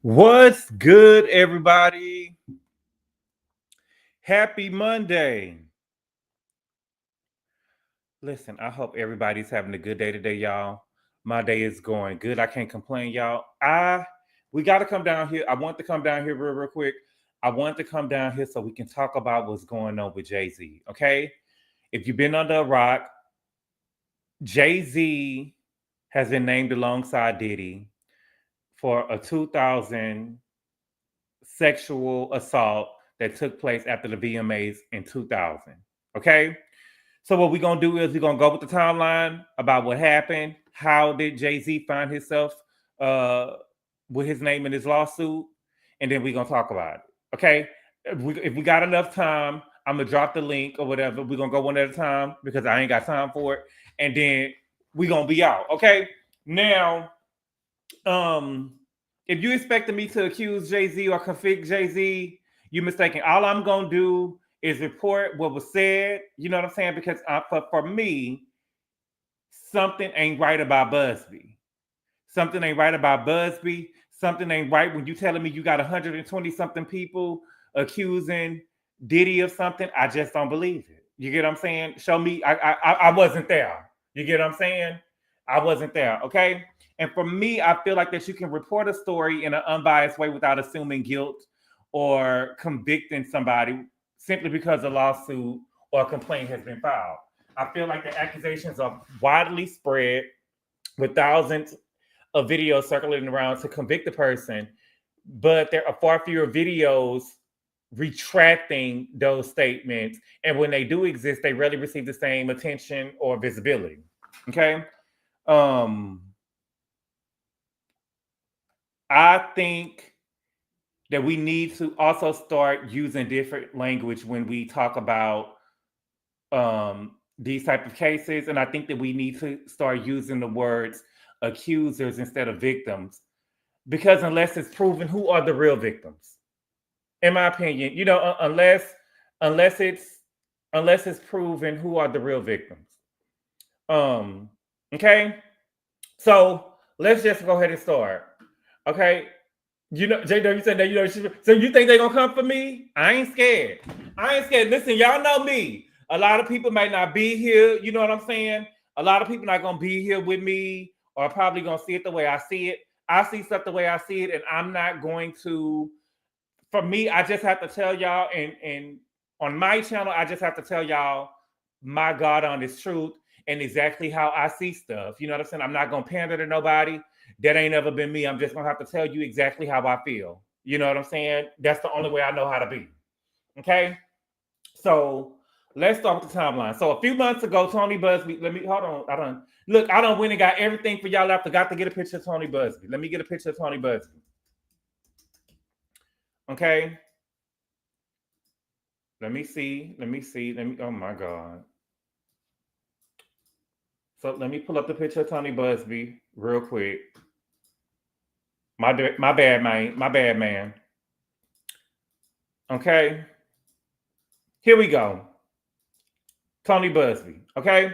What's good, everybody? Happy Monday. Listen, I hope everybody's having a good day today, y'all. My day is going good. I can't complain, y'all. We got to come down here. I want to come down here real quick. I want to come down here so we can talk about what's going on with Jay-Z, okay? If you've been under a rock, Jay-Z has been named alongside Diddy for a 2000 sexual assault that took place after the VMAs in 2000. Okay? So what we're going to do is we're going to go with the timeline about what happened. How did Jay-Z find himself with his name in his lawsuit? And then we're going to talk about it. Okay? If we got enough time, I'm going to drop the link or whatever. We're going to go one at a time because I ain't got time for it. And then we're going to be out. Okay? Now, if you expected me to accuse Jay-Z or convict Jay-Z, you're mistaken. All I'm going to do is report what was said. You know what I'm saying? Because for me, something ain't right about Buzbee. Something ain't right about Buzbee. Something ain't right when you telling me you got 120-something people accusing Diddy of something. I just don't believe it. You get what I'm saying? Show me. I wasn't there. You get what I'm saying? I wasn't there. Okay? And for me, I feel like that you can report a story in an unbiased way without assuming guilt or convicting somebody simply because a lawsuit or a complaint has been filed. I feel like the accusations are widely spread with thousands of videos circulating around to convict the person, but there are far fewer videos retracting those statements. And when they do exist, they rarely receive the same attention or visibility. Okay? I think that we need to also start using different language when we talk about these type of cases. And I think that we need to start using the words accusers instead of victims, because unless it's proven who are the real victims, in my opinion, you know, unless it's proven who are the real victims. Okay. So let's just go ahead and start. Okay. You know, J-Dub, you said that, you know, so you think they're going to come for me? I ain't scared. Listen, y'all know me. A lot of people might not be here. You know what I'm saying? A lot of people not going to be here with me or probably going to see it the way I see it. I see stuff the way I see it, and I'm not going to, for me, I just have to tell y'all, and on my channel, I just have to tell y'all my God honest truth and exactly how I see stuff. You know what I'm saying? I'm not going to pander to nobody. That ain't ever been me. I'm just going to have to tell you exactly how I feel. You know what I'm saying? That's the only way I know how to be. Okay? So let's start with the timeline. So a few months ago, Tony Buzbee, I done went and got everything for y'all. I forgot to get a picture of Tony Buzbee. Let me get a picture of Tony Buzbee. Okay? Let me see. Oh my God. So let me pull up the picture of Tony Buzbee real quick. My bad, man. Okay. Here we go. Tony Buzbee. Okay.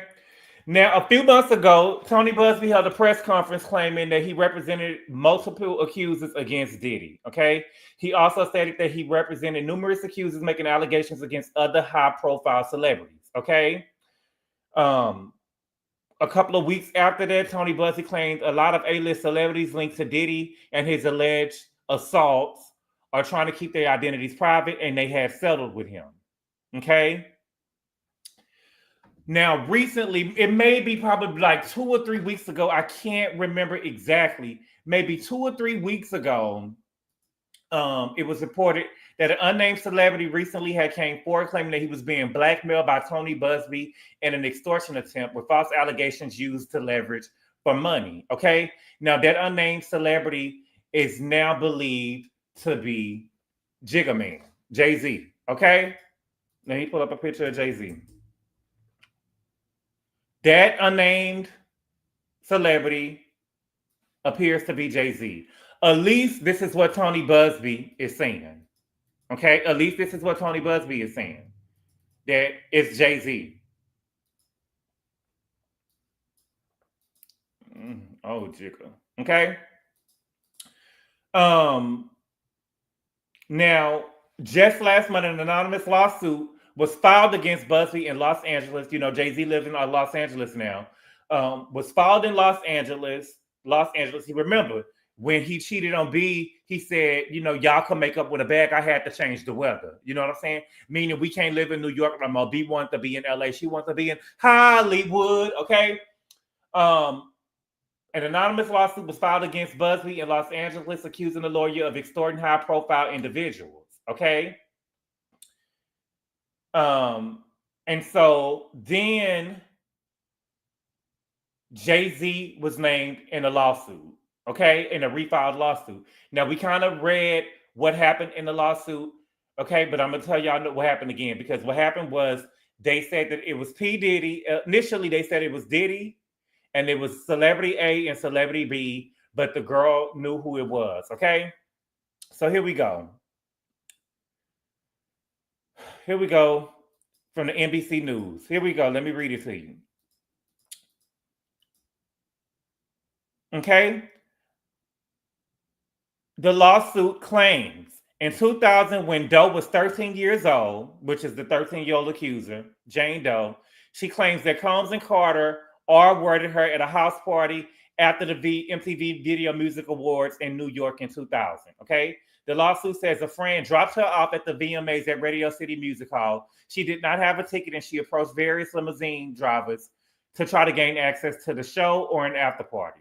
Now, a few months ago, Tony Buzbee held a press conference claiming that he represented multiple accusers against Diddy. Okay. He also stated that he represented numerous accusers making allegations against other high-profile celebrities. Okay. A couple of weeks after that, Tony Buzbee claimed a lot of A-list celebrities linked to Diddy and his alleged assaults are trying to keep their identities private, and they have settled with him. Okay? Now, recently, it may be probably like 2 or 3 weeks ago. I can't remember exactly. Maybe 2 or 3 weeks ago, it was reported that an unnamed celebrity recently had came forward claiming that he was being blackmailed by Tony Buzbee in an extortion attempt with false allegations used to leverage for money. Okay. Now that unnamed celebrity is now believed to be Jigga Man, Jay-Z. Okay? Let me pull up a picture of Jay-Z. That unnamed celebrity appears to be Jay-Z. At least this is what Tony Buzbee is saying. Okay? At least this is what Tony Buzbee is saying. That it's Jay-Z. Oh, jigger. Okay? Now, just last month, an anonymous lawsuit was filed against Buzbee in Los Angeles. You know, Jay-Z lives in Los Angeles now. Was filed in Los Angeles. He remembered when he cheated on B, he said, you know, y'all can make up with a bag. I had to change the weather. You know what I'm saying? Meaning we can't live in New York no more. B wanted to be in LA. She wants to be in Hollywood. Okay. An anonymous lawsuit was filed against Buzbee in Los Angeles, accusing the lawyer of extorting high-profile individuals. Okay, and so then Jay-Z was named in a lawsuit. Okay, in a refiled lawsuit. Now we kind of read what happened in the lawsuit. Okay, but I'm gonna tell y'all what happened again, because what happened was they said that it was P. Diddy. Initially, they said it was Diddy. And it was celebrity A and celebrity B, but the girl knew who it was, okay? So here we go. Here we go from the NBC News. Here we go. Let me read it to you. Okay? The lawsuit claims in 2000, when Doe was 13 years old, which is the 13-year-old accuser, Jane Doe, she claims that Combs and Carter R-worded her at a house party after the MTV Video Music Awards in New York in 2000. Okay, the lawsuit says a friend dropped her off at the VMAs at Radio City Music Hall. She did not have a ticket, and she approached various limousine drivers to try to gain access to the show or an after party.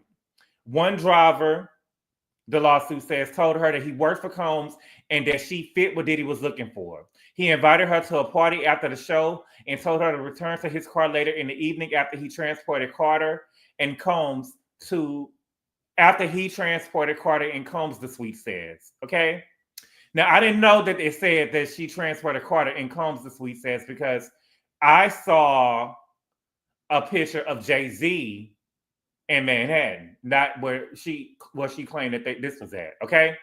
One driver, the lawsuit says, told her that he worked for Combs and that she fit what Diddy was looking for. He invited her to a party after the show and told her to return to his car later in the evening after he transported Carter and Combs to the suite says. Okay. Now, I didn't know that it said that she transported Carter and Combs, the suite says, because I saw a picture of Jay-Z in Manhattan, not where she claimed that this was at. Okay.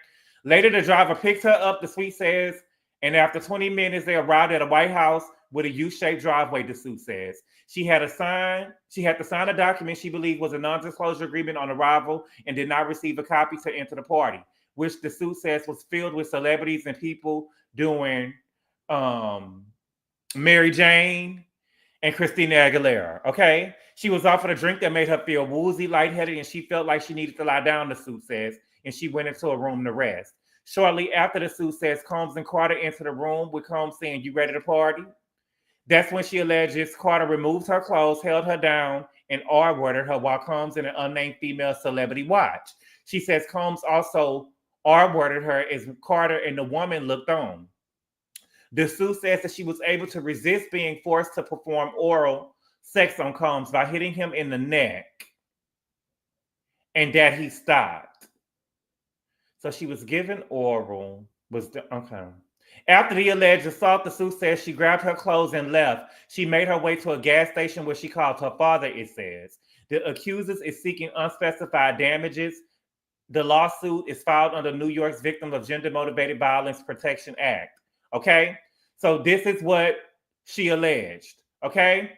Later, the driver picked her up, the suite says, and after 20 minutes, they arrived at a White House with a U-shaped driveway, the suit says. She had to sign a document she believed was a non-disclosure agreement on arrival and did not receive a copy to enter the party, which the suit says was filled with celebrities and people doing Mary Jane and Christina Aguilera. Okay. She was offered a drink that made her feel woozy, lightheaded, and she felt like she needed to lie down, the suit says, and she went into a room to rest. Shortly after, the suit says, Combs and Carter entered the room with Combs saying, "You ready to party?" That's when she alleges Carter removed her clothes, held her down, and R-worded her while Combs and an unnamed female celebrity watched. She says Combs also R-worded her as Carter and the woman looked on. The suit says that she was able to resist being forced to perform oral sex on Combs by hitting him in the neck, and that he stopped. So she was given oral. Okay. After the alleged assault, the suit says she grabbed her clothes and left. She made her way to a gas station where she called her father, it says. The accusers is seeking unspecified damages. The lawsuit is filed under New York's Victim of Gender Motivated Violence Protection Act. Okay? So this is what she alleged. Okay?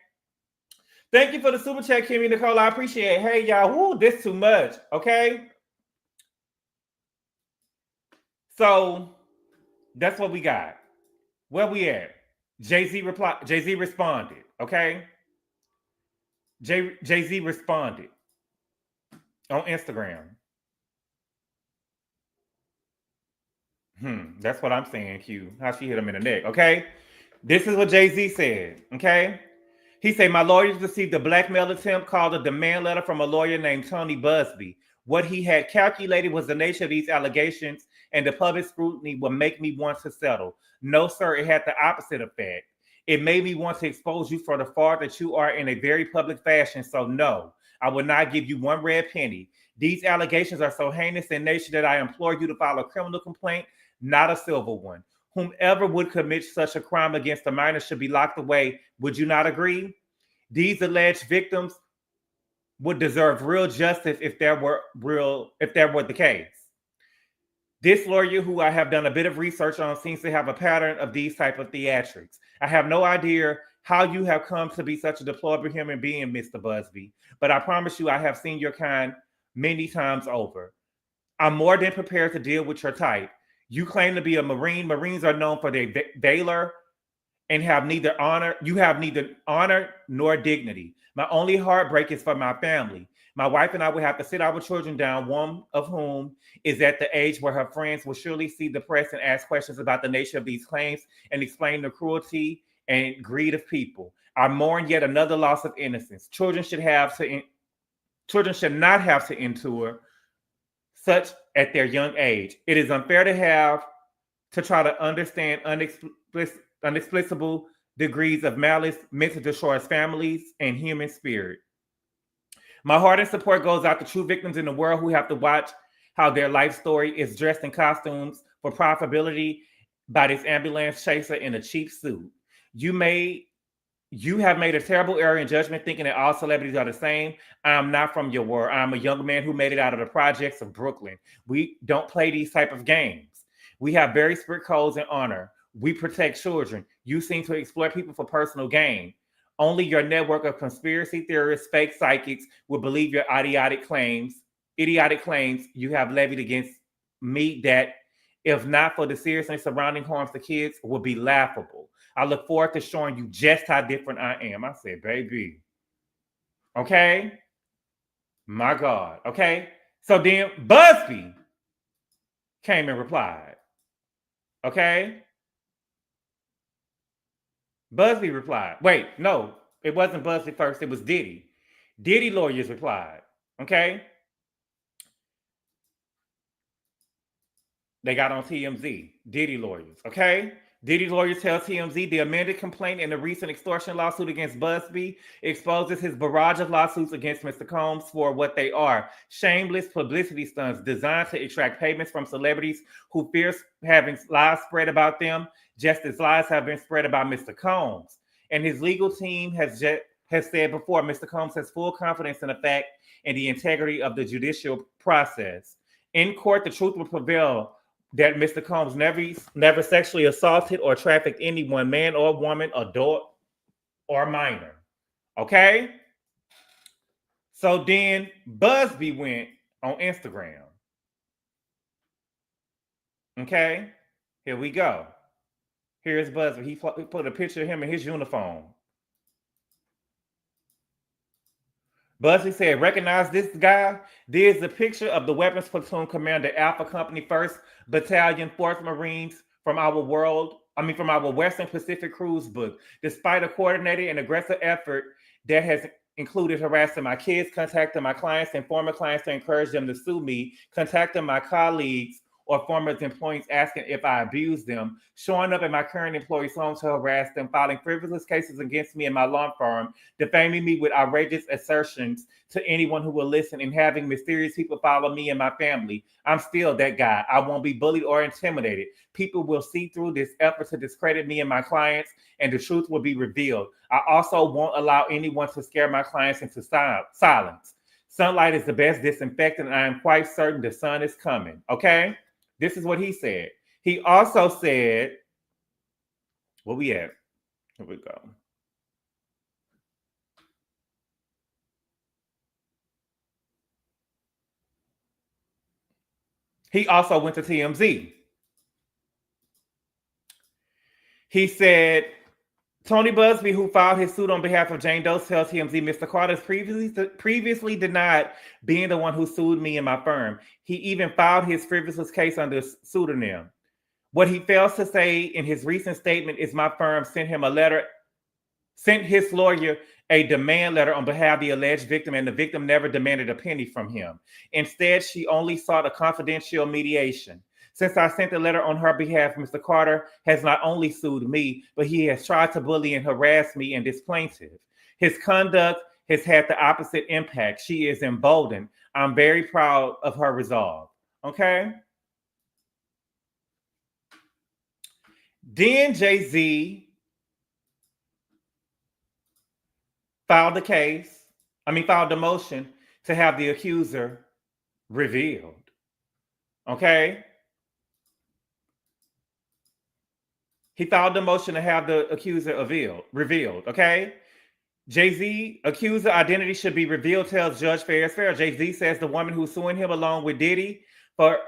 Thank you for the super chat, Kimmy Nicole. I appreciate it. Hey, y'all. Woo, this too much. Okay? So that's what we got. Where we at? Jay-Z responded. Okay? Jay-Z responded on Instagram. That's what I'm saying, Q. How she hit him in the neck. Okay? This is what Jay-Z said. Okay? He said, my lawyers received a blackmail attempt called a demand letter from a lawyer named Tony Buzbee. What he had calculated was the nature of these allegations, and the public scrutiny would make me want to settle. No, sir, it had the opposite effect. It made me want to expose you for the fault that you are in a very public fashion. So no, I will not give you one red penny. These allegations are so heinous in nature that I implore you to file a criminal complaint, not a civil one. Whomever would commit such a crime against a minor should be locked away. Would you not agree? These alleged victims would deserve real justice if that were the case. This lawyer, who I have done a bit of research on, seems to have a pattern of these type of theatrics. I have no idea how you have come to be such a deplorable human being, Mr. Buzbee, but I promise you I have seen your kind many times over. I'm more than prepared to deal with your type. You claim to be a Marine. Marines are known for their valor and have neither honor. You have neither honor nor dignity. My only heartbreak is for my family. My wife and I will have to sit our children down, one of whom is at the age where her friends will surely see the press and ask questions about the nature of these claims and explain the cruelty and greed of people. I mourn yet another loss of innocence. Children should not have to endure such at their young age. It is unfair to try to understand unexplicable degrees of malice meant to destroy families and human spirit. My heart and support goes out to true victims in the world who have to watch how their life story is dressed in costumes for profitability by this ambulance chaser in a cheap suit. You have made a terrible error in judgment thinking that all celebrities are the same. I am not from your world. I am a young man who made it out of the projects of Brooklyn. We don't play these type of games. We have very strict codes and honor. We protect children. You seem to exploit people for personal gain. Only your network of conspiracy theorists, fake psychics will believe your idiotic claims you have levied against me that, if not for the seriousness surrounding harms to kids, would be laughable. I look forward to showing you just how different I am. I said, baby. Okay? My God. Okay? So then Buzbee came and replied. Okay? Buzbee replied. Wait, no, it wasn't Buzbee first. It was Diddy. Diddy lawyers replied. Okay? They got on TMZ. Diddy lawyers. Okay? Diddy lawyers tell TMZ the amended complaint in the recent extortion lawsuit against Buzbee exposes his barrage of lawsuits against Mr. Combs for what they are: shameless publicity stunts designed to extract payments from celebrities who fear having lies spread about them, just as lies have been spread about Mr. Combs. And his legal team has said before, Mr. Combs has full confidence in the fact and the integrity of the judicial process. In court, the truth will prevail that Mr. Combs never sexually assaulted or trafficked anyone, man or woman, adult or minor. Okay? So then Buzbee went on Instagram. Okay? Here we go. Here's Buzbee. He put a picture of him in his uniform. Buzbee said, recognize this guy? There's a picture of the weapons platoon commander, Alpha Company 1st Battalion, 4th Marines from our Western Pacific cruise book. Despite a coordinated and aggressive effort that has included harassing my kids, contacting my clients and former clients to encourage them to sue me, contacting my colleagues or former employees asking if I abuse them, showing up at my current employees' homes to harass them, filing frivolous cases against me and my law firm, defaming me with outrageous assertions to anyone who will listen, and having mysterious people follow me and my family. I'm still that guy. I won't be bullied or intimidated. People will see through this effort to discredit me and my clients, and the truth will be revealed. I also won't allow anyone to scare my clients into silence. Sunlight is the best disinfectant, and I am quite certain the sun is coming. Okay? This is what he said. He also said, where we at? Here we go. He also went to TMZ. He said, Tony Buzbee, who filed his suit on behalf of Jane Doe, tells TMZ Mr. Carter previously denied being the one who sued me and my firm. He even filed his frivolous case under a pseudonym. What he fails to say in his recent statement is my firm sent his lawyer a demand letter on behalf of the alleged victim, and the victim never demanded a penny from him. Instead, she only sought a confidential mediation. Since I sent the letter on her behalf, Mr. Carter has not only sued me, but he has tried to bully and harass me and this plaintiff. His conduct has had the opposite impact. She is emboldened. I'm very proud of her resolve. Okay? Then Jay-Z filed the motion to have the accuser revealed. Okay? He filed the motion to have the accuser revealed. Okay? Jay-Z, accuser identity should be revealed, tells Judge Fair is Fair. Jay-Z says the woman who's suing him along with Diddy for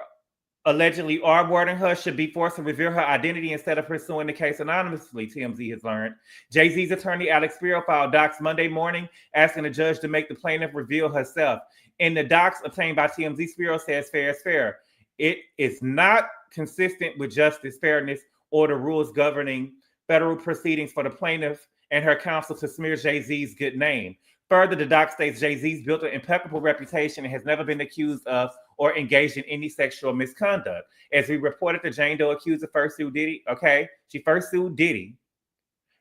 allegedly R-wording her should be forced to reveal her identity instead of pursuing the case anonymously, TMZ has learned. Jay-Z's attorney, Alex Spiro, filed docs Monday morning asking the judge to make the plaintiff reveal herself. In the docs obtained by TMZ, Spiro says fair is fair. It is not consistent with justice, fairness, or the rules governing federal proceedings for the plaintiff and her counsel to smear Jay-Z's good name. Further, the doc states Jay-Z's built an impeccable reputation and has never been accused of or engaged in any sexual misconduct. As we reported, the Jane Doe accuser first sued Diddy. Okay, she first sued Diddy,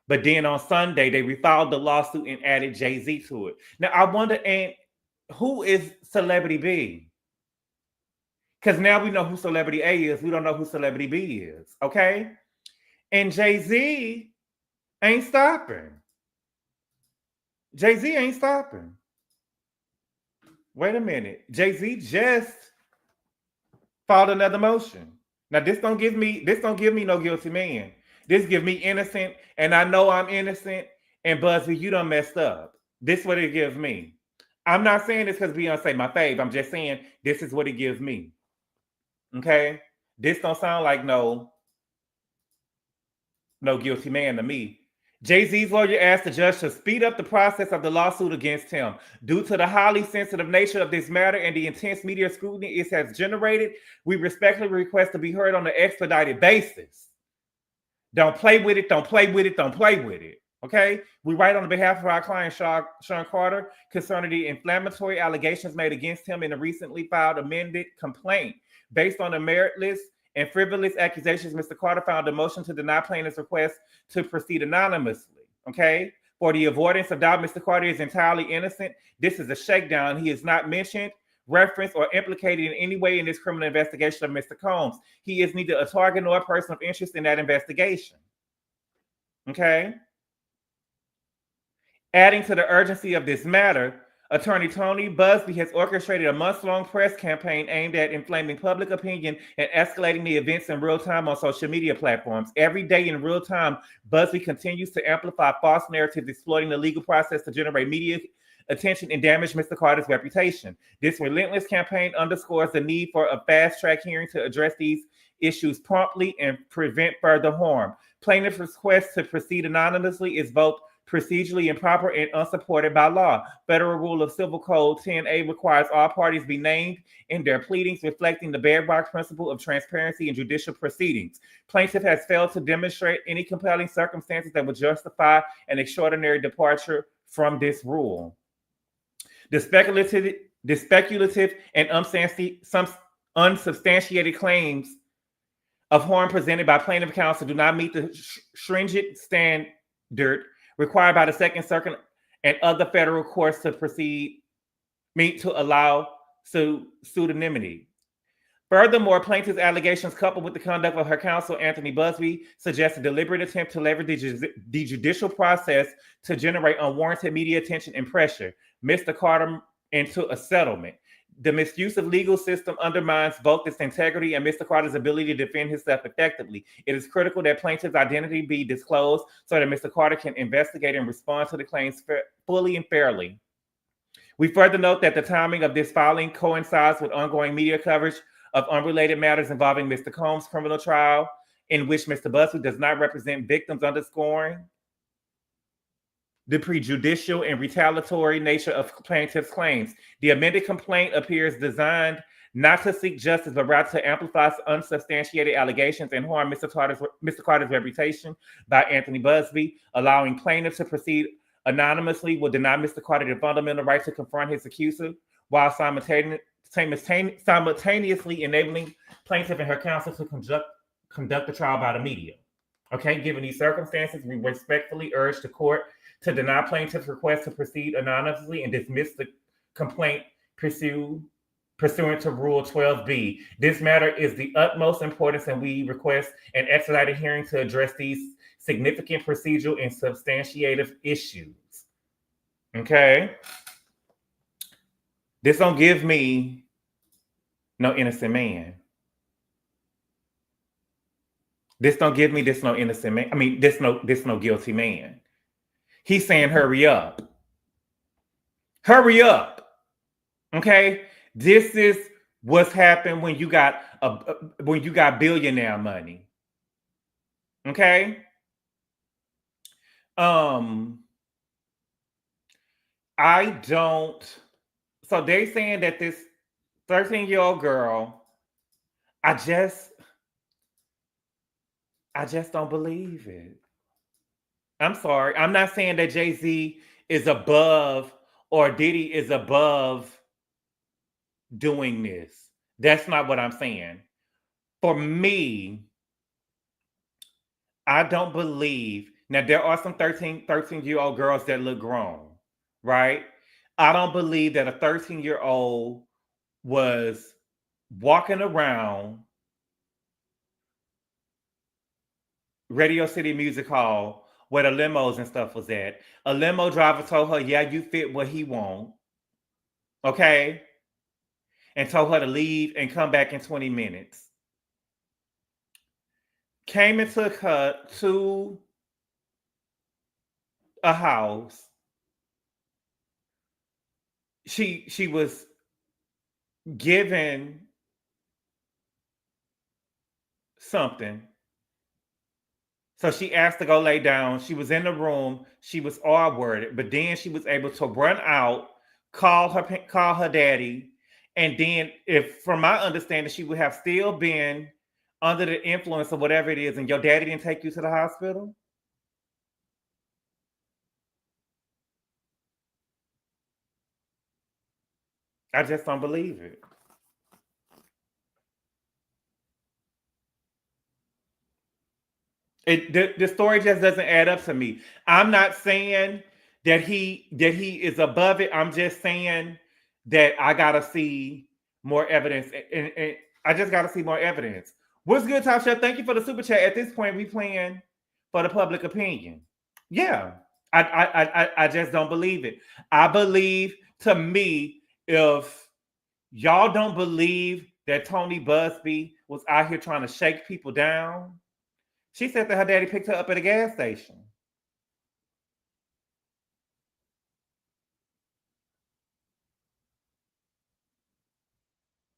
but then on Sunday they refiled the lawsuit and added Jay-Z to it. Now I wonder, and who is Celebrity B? Because now we know who Celebrity A is. We don't know who Celebrity B is. Okay, and Jay-Z ain't stopping. Jay-Z ain't stopping. Wait a minute. Jay-Z just filed another motion. Now this don't give me no guilty man. This give me innocent, and I know I'm innocent. And Buzbee, you done messed up. This is what it gives me. I'm not saying this because Beyoncé my fave. I'm just saying this is what it gives me. Okay? This don't sound like no guilty man to me. Jay-Z's lawyer asked the judge to speed up the process of the lawsuit against him. Due to the highly sensitive nature of this matter and the intense media scrutiny it has generated, we respectfully request to be heard on an expedited basis. Don't play with it, don't play with it, don't play with it. Okay? We write on behalf of our client, Sean Carter, concerning the inflammatory allegations made against him in a recently filed amended complaint. Based on the meritless and frivolous accusations, Mr. Carter filed a motion to deny plaintiff's request to proceed anonymously. Okay? For the avoidance of doubt, Mr. Carter is entirely innocent. This is a shakedown. He is not mentioned, referenced, or implicated in any way in this criminal investigation of Mr. Combs. He is neither a target nor a person of interest in that investigation. Okay? Adding to the urgency of this matter, Attorney Tony Buzbee has orchestrated a months-long press campaign aimed at inflaming public opinion and escalating the events in real time on social media platforms. Every day in real time, Buzbee continues to amplify false narratives, exploiting the legal process to generate media attention and damage Mr. Carter's reputation. This relentless campaign underscores the need for a fast-track hearing to address these issues promptly and prevent further harm. Plaintiff's request to proceed anonymously is both procedurally improper and unsupported by law. Federal Rule of Civil Code 10A requires all parties be named in their pleadings, reflecting the bedrock principle of transparency in judicial proceedings. Plaintiff has failed to demonstrate any compelling circumstances that would justify an extraordinary departure from this rule. The speculative and unsubstantiated claims of harm presented by plaintiff counsel do not meet the stringent standard required by the Second Circuit and other federal courts to allow pseudonymity. Furthermore, plaintiff's allegations coupled with the conduct of her counsel, Anthony Buzbee, suggest a deliberate attempt to leverage the judicial process to generate unwarranted media attention and pressure Mr. Carter into a settlement. The misuse of legal system undermines both its integrity and Mr. Carter's ability to defend himself effectively. It is critical that plaintiff's identity be disclosed so that Mr. Carter can investigate and respond to the claims fully and fairly. We further note that the timing of this filing coincides with ongoing media coverage of unrelated matters involving Mr. Combs' criminal trial, in which Mr. Buzbee does not represent victims, underscoring the prejudicial and retaliatory nature of plaintiff's claims. The amended complaint appears designed not to seek justice, but rather to amplify unsubstantiated allegations and harm Mr. Carter's reputation by Anthony Buzbee. Allowing plaintiffs to proceed anonymously will deny Mr. Carter the fundamental right to confront his accuser, while simultaneously enabling plaintiff and her counsel to conduct the trial by the media. Okay, given these circumstances, we respectfully urge the court to deny plaintiff's request to proceed anonymously and dismiss the complaint pursuant pursuant to Rule 12B. This matter is the utmost importance, and we request an expedited hearing to address these significant procedural and substantiative issues. Okay? This don't give me no innocent man. This don't give me this no innocent man. I mean, this no guilty man. He's saying, hurry up. Hurry up. Okay? This is what's happened when you got billionaire money. Okay? I don't. So they saying that this 13-year-old girl, I just don't believe it. I'm sorry. I'm not saying that Jay-Z is above or Diddy is above doing this. That's not what I'm saying. For me, I don't believe. Now, there are some 13-year-old girls that look grown, right? I don't believe that a 13-year-old was walking around Radio City Music Hall where the limos and stuff was at. A limo driver told her, yeah, you fit what he want. Okay? And told her to leave and come back in 20 minutes. Came and took her to a house. She was given something. So she asked to go lay down. She was in the room. She was R-worded, but then she was able to run out, call her daddy, and then, if from my understanding, she would have still been under the influence of whatever it is, and your daddy didn't take you to the hospital. I just don't believe it. The story just doesn't add up to me. I'm not saying that he is above it. I'm just saying that I gotta see more evidence, and I just gotta see more evidence. What's good, Top Chef? Thank you for the super chat. At this point, we playing for the public opinion. Yeah, I just don't believe it. I believe, to me, if y'all don't believe that Tony Buzbee was out here trying to shake people down. She said that her daddy picked her up at a gas station.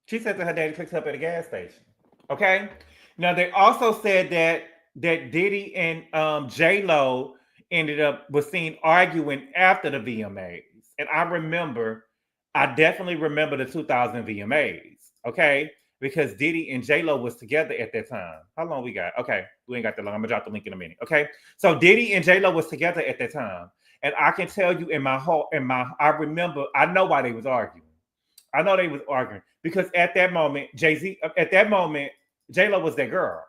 She said that her daddy picked her up at a gas station. Okay. Now they also said that Diddy and J-Lo was seen arguing after the VMAs. And I definitely remember the 2000 VMAs. Okay. Because Diddy and J-Lo was together at that time. How long we got? Okay, we ain't got that long. I'm gonna drop the link in a minute. Okay, so Diddy and J-Lo was together at that time, and I can tell you I know why they was arguing. I know they was arguing because at that moment, J-Lo was that girl.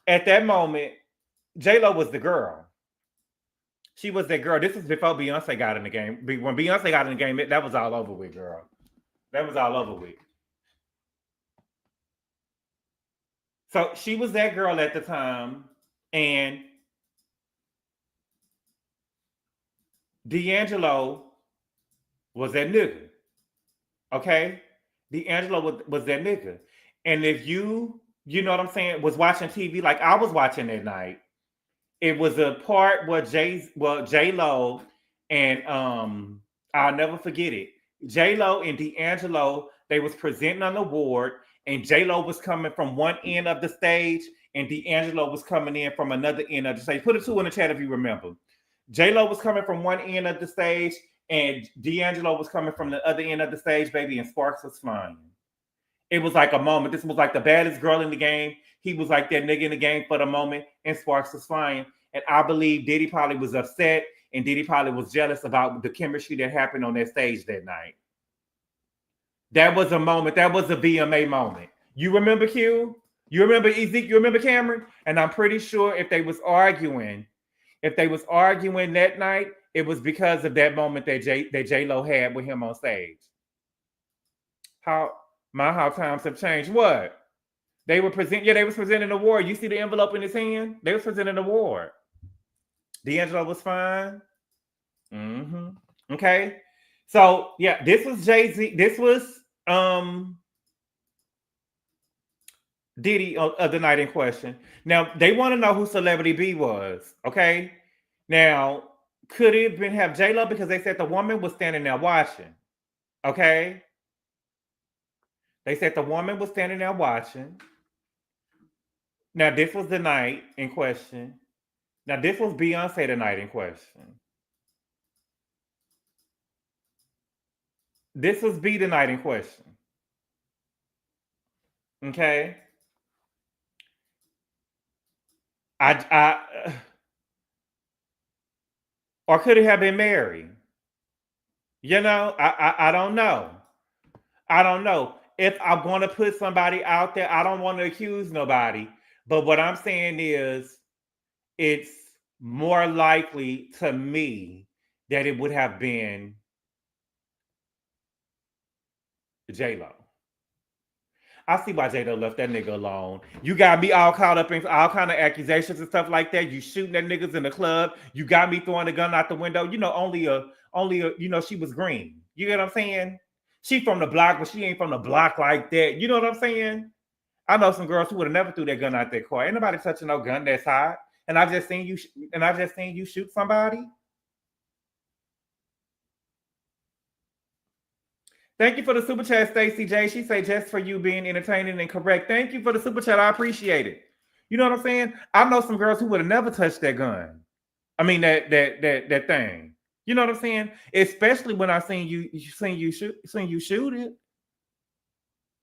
At that moment, J-Lo was the girl. She was that girl. This is before Beyoncé got in the game. When Beyoncé got in the game, that was all over with, girl. That was all over with. So she was that girl at the time, and D'Angelo was that nigga. Okay? D'Angelo was that nigga. And if you know what I'm saying, was watching TV like I was watching that night, it was a part where J-Lo and I'll never forget it. J-Lo and D'Angelo, they was presenting an award, and J-Lo was coming from one end of the stage, and D'Angelo was coming in from another end of the stage. Put a 2 in the chat if you remember. J-Lo was coming from one end of the stage, and D'Angelo was coming from the other end of the stage, baby, and sparks was flying. It was like a moment. This was like the baddest girl in the game. He was like that nigga in the game for the moment, and sparks was flying. And I believe Diddy probably was upset, and Diddy probably was jealous about the chemistry that happened on that stage that night. That was a moment. That was a VMA moment. You remember Q? You remember Ezekiel? You remember Cameron? And I'm pretty sure if they was arguing that night, it was because of that moment that J-Lo had with him on stage. How times have changed. What? They were they was presenting an award. You see the envelope in his hand? They was presenting an award. D'Angelo was fine. Mm-hmm. Okay. So yeah, this was Jay-Z. This was Diddy of the night in question. Now they want to know who Celebrity B was. Okay. Now, could it have been have J-Lo, because they said the woman was standing there watching. Okay. They said the woman was standing there watching. Now, this was the night in question. Now, this was Beyoncé the night in question. This was B the night in question. Okay. I or could it have been Mary? You know, I don't know. I don't know. If I'm going to put somebody out there, I don't want to accuse nobody. But what I'm saying is, it's more likely to me that it would have been J-Lo. I see why J-Lo left that nigga alone. You got me all caught up in all kind of accusations and stuff like that. You shooting at niggas in the club. You got me throwing the gun out the window. You know, only a, you know, she was green. You get what I'm saying? She from the block, but she ain't from the block like that. You know what I'm saying? I know some girls who would have never threw that gun out their car. Ain't nobody touching no gun that's hot. And I've just seen you shoot somebody. Thank you for the super chat, Stacey J. She say just for you being entertaining and correct. Thank you for the super chat. I appreciate it. You know what I'm saying? I know some girls who would have never touched that gun. I mean that thing. You know what I'm saying? Especially when I seen you shoot it.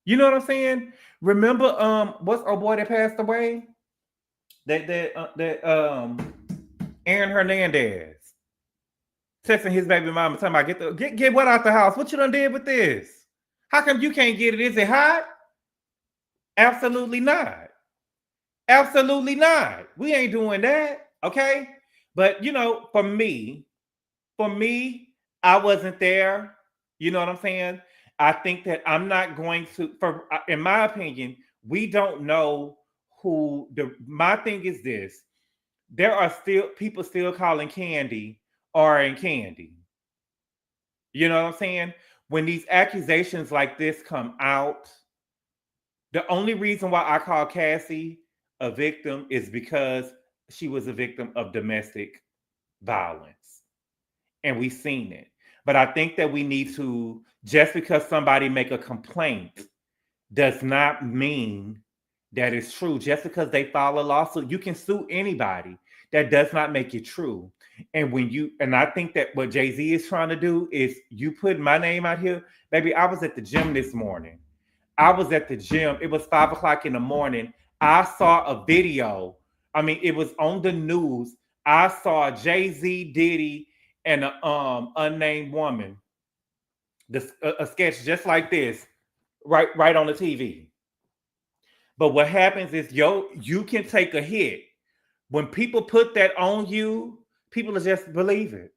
You know what I'm saying? Remember what's our boy that passed away? That Aaron Hernandez texting his baby mama talking about get what out the house. What you done did with this? How come you can't get it? Is it hot? Absolutely not. Absolutely not. We ain't doing that. Okay. But you know, for me, I wasn't there. You know what I'm saying? I think that I'm not going to, in my opinion, we don't know who my thing is this. There are still people still calling Candy R and Candy. You know what I'm saying? When these accusations like this come out, the only reason why I call Cassie a victim is because she was a victim of domestic violence. And we've seen it. But I think that we need to, just because somebody make a complaint does not mean that it's true. Just because they file a lawsuit, you can sue anybody. That does not make it true. And I think that what Jay-Z is trying to do is, you put my name out here. Baby, I was at the gym this morning. I was at the gym. It was 5 o'clock in the morning. I saw a video. I mean, it was on the news. I saw Jay-Z, Diddy, and an unnamed woman. A sketch just like this, right on the TV. But what happens is, you can take a hit. When people put that on you, people will just believe it.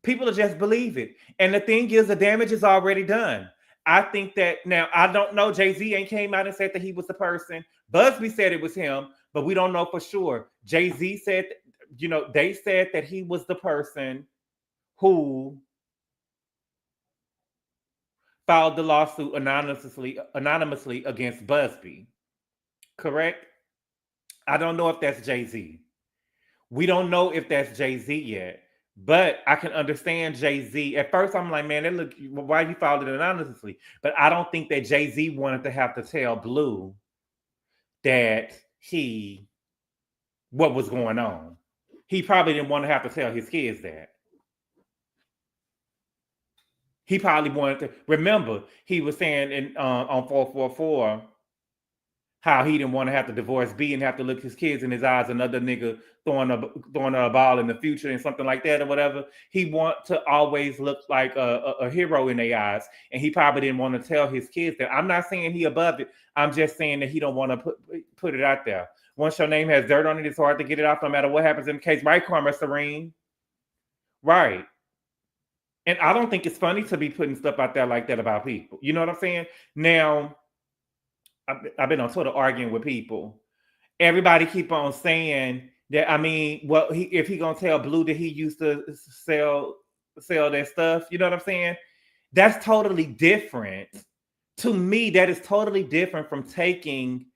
People will just believe it. And the thing is, the damage is already done. I think that now, I don't know. Jay-Z ain't came out and said that he was the person. Buzbee said it was him, but we don't know for sure. Jay-Z said, they said that he was the person who filed the lawsuit anonymously against Buzbee. Correct? I don't know if that's Jay-Z. We don't know if that's Jay-Z yet. But I can understand Jay-Z. At first, I'm like, man, why he filed it anonymously? But I don't think that Jay-Z wanted to have to tell Blue that what was going on. He probably didn't want to have to tell his kids that. He probably wanted to. Remember, he was saying on 444 how he didn't want to have to divorce B and have to look his kids in his eyes, another nigga throwing a ball in the future and something like that or whatever. He want to always look like a hero in their eyes. And he probably didn't want to tell his kids that. I'm not saying he above it. I'm just saying that he don't want to put it out there. Once your name has dirt on it, it's hard to get it off no matter what happens in the case. Right, Karma Serene? Right. And I don't think it's funny to be putting stuff out there like that about people. You know what I'm saying? Now, I've been on Twitter arguing with people. Everybody keep on saying that. I mean, well, if he gonna tell Blue that he used to sell that stuff, you know what I'm saying? That's totally different. To me, that is totally different from taking.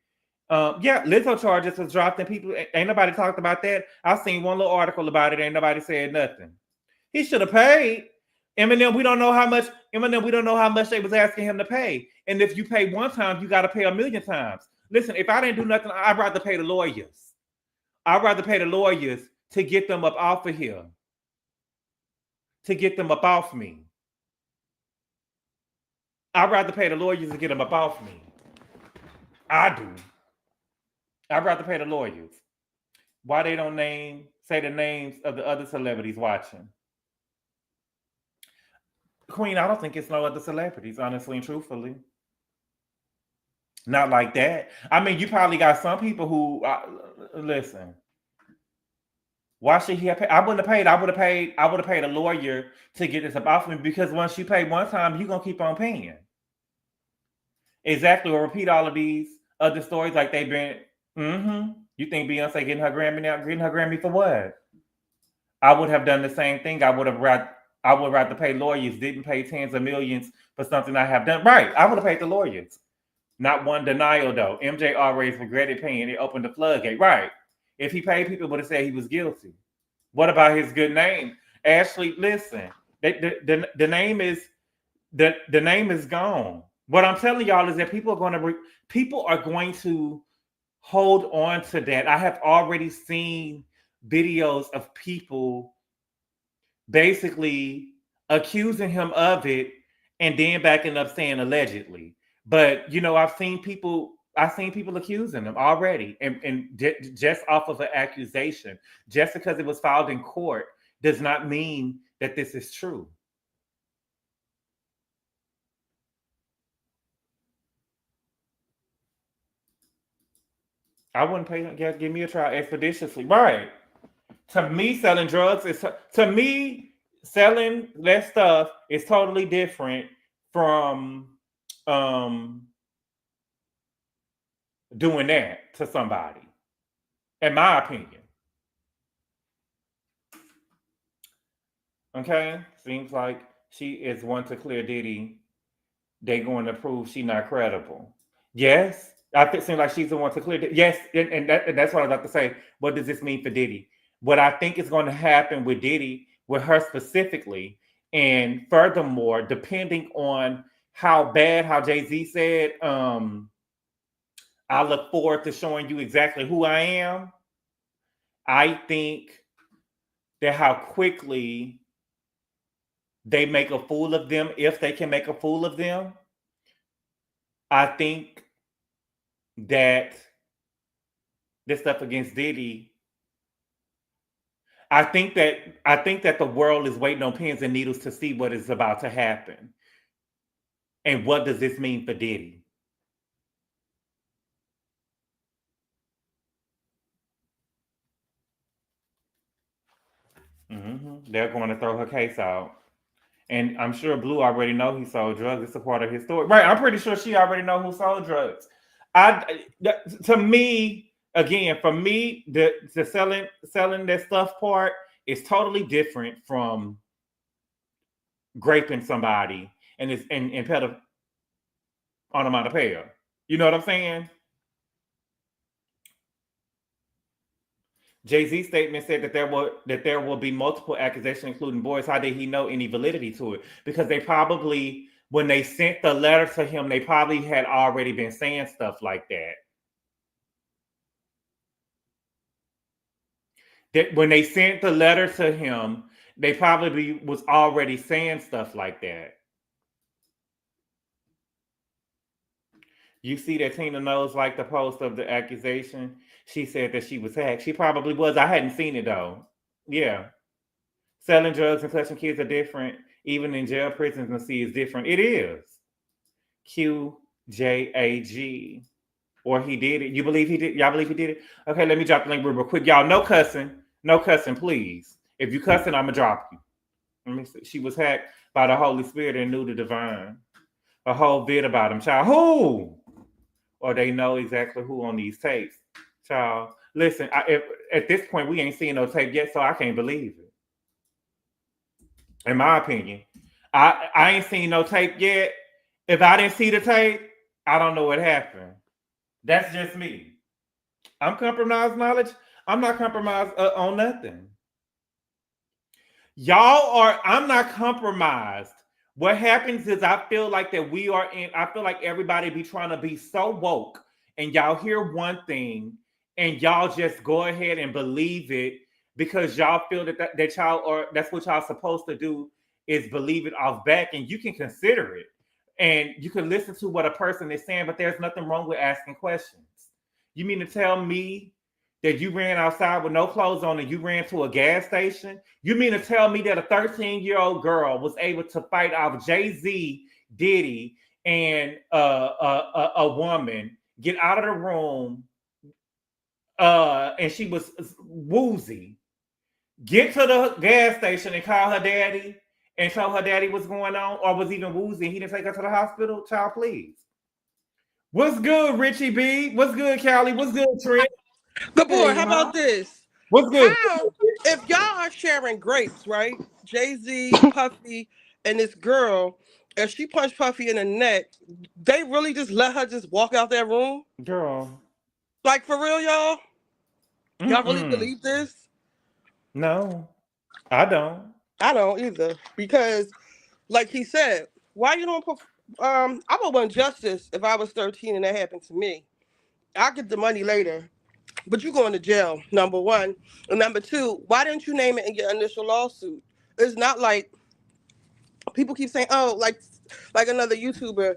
Yeah, Lizzo charges was dropped, and people ain't nobody talked about that. I seen one little article about it, ain't nobody said nothing. He should have paid. Eminem, we don't know how much. Eminem, we don't know how much they was asking him to pay. And if you pay one time, you got to pay a million times. Listen, if I didn't do nothing, I'd rather pay the lawyers. I'd rather pay the lawyers to get them up off of here, to get them up off me. I'd rather pay the lawyers to get them up off me. I do. I'd rather pay the lawyers. Why they don't say the names of the other celebrities watching? Queen, I don't think it's no other celebrities, honestly and truthfully. Not like that. I mean, you probably got some people who listen. Why should he have paid? I wouldn't have paid. I would have paid a lawyer to get this up off me, because once you pay one time, you're gonna keep on paying. Exactly. Or repeat all of these other stories like they've been. You think Beyonce getting her Grammy now? Getting her Grammy for what? I would have done the same thing. I would rather pay lawyers, didn't pay tens of millions for something I have done. Right. I would have paid the lawyers. Not one denial, though. MJ always regretted paying. It opened the floodgate. Right. If he paid, people would have said he was guilty. What about his good name? Ashley, listen. The name is gone. What I'm telling y'all is that people are going to hold on to that. I have already seen videos of people basically accusing him of it and then backing up saying allegedly. But I've seen people accusing him already, and just off of an accusation, just because it was filed in court, does not mean that this is true. I wouldn't pay him. Yeah, give me a trial expeditiously. Right. To me, selling drugs selling that stuff is totally different from doing that to somebody, in my opinion. Okay, seems like she is one to clear Diddy. They going to prove she not credible. Yes, it seems like she's the one to clear Diddy. Yes, and that's what I was about to say. What does this mean for Diddy? What I think is going to happen with Diddy, with her specifically, and furthermore, depending on how Jay-Z said, I look forward to showing you exactly who I am. I think that how quickly they make a fool of them, if they can make a fool of them. I think that this stuff against Diddy, I think that the world is waiting on pins and needles to see what is about to happen. And what does this mean for Diddy? They're going to throw her case out. And I'm sure Blue already know he sold drugs. It's a part of his story. Right, I'm pretty sure she already know who sold drugs. To me, again, for me, the selling that stuff part is totally different from graping somebody and onomatopoeia. You know what I'm saying? Jay-Z's statement said that there will be multiple accusations, including boys. How did he know any validity to it? Because they probably, when they sent the letter to him, they probably had already been saying stuff like that. That when they sent the letter to him, they probably was already saying stuff like that. You see that Tina knows like the post of the accusation. She said that she was hacked. She probably was. I hadn't seen it though. Yeah. Selling drugs and touching kids are different. Even in jail, prisons, and C is different. It is. QJAG. Or he did it. You believe he did? Y'all believe he did it? Okay, let me drop the link real quick. Y'all, no cussing. No cussing, please. If you cussing, I'm going to drop you. Let me see. She was hacked by the Holy Spirit and knew the divine. A whole bit about him, child. Who? Or they know exactly who on these tapes, child. Listen, at this point we ain't seen no tape yet, so I can't believe it. In my opinion, I ain't seen no tape yet. If I didn't see the tape, I don't know what happened. That's just me. I'm compromised knowledge. I'm not compromised on nothing. Y'all are. I'm not compromised. What happens is I feel like that we are in. I feel like everybody be trying to be so woke, and y'all hear one thing, and y'all just go ahead and believe it because y'all feel that y'all are. That's what y'all supposed to do is believe it off back, and you can consider it, and you can listen to what a person is saying, but there's nothing wrong with asking questions. You mean to tell me that you ran outside with no clothes on and you ran to a gas station? You mean to tell me that a 13-year-old girl was able to fight off Jay-Z, Diddy, and a woman, get out of the room, and she was woozy, get to the gas station and call her daddy and tell her daddy what's going on, or was even woozy and he didn't take her to the hospital? Child, please. What's good, Richie B? What's good, Callie? What's good, Trent? Gabor, how about this? What's good? How, if y'all are sharing grapes, right? Jay-Z, Puffy, and this girl, if she punched Puffy in the neck, they really just let her just walk out that room? Girl. Like, for real, y'all? Y'all really Mm-mm. believe this? No, I don't. I don't either. Because, like he said, why you don't put, I would want justice if I was 13 and that happened to me. I'll get the money later. But you going to jail, number one. And number two, why didn't you name it in your initial lawsuit? It's not like people keep saying, oh, like another YouTuber,